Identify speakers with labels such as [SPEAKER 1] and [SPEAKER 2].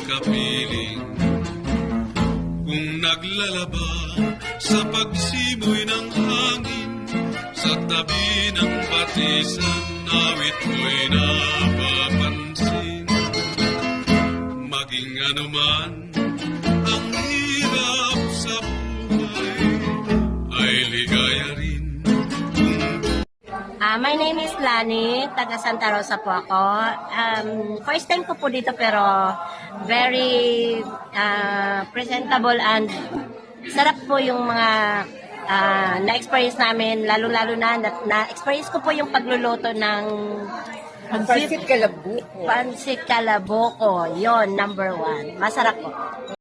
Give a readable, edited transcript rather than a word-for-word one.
[SPEAKER 1] kapiling. Kung naglalaba sa pagsimoy ng hangin, sa tabi ng patisan, awit ko'y napapansin. Maging anuman ang hirap sa buhay, ay ligaya rin.
[SPEAKER 2] My name is Lani, taga Santa Rosa po ako. First time ko po dito pero very presentable and sarap po yung mga na-experience namin, lalo-lalo na-experience ko po yung pagluluto ng
[SPEAKER 3] Pansit Kalaboko.
[SPEAKER 2] Pansit Kalaboko. Yon, number 1. Masarap po.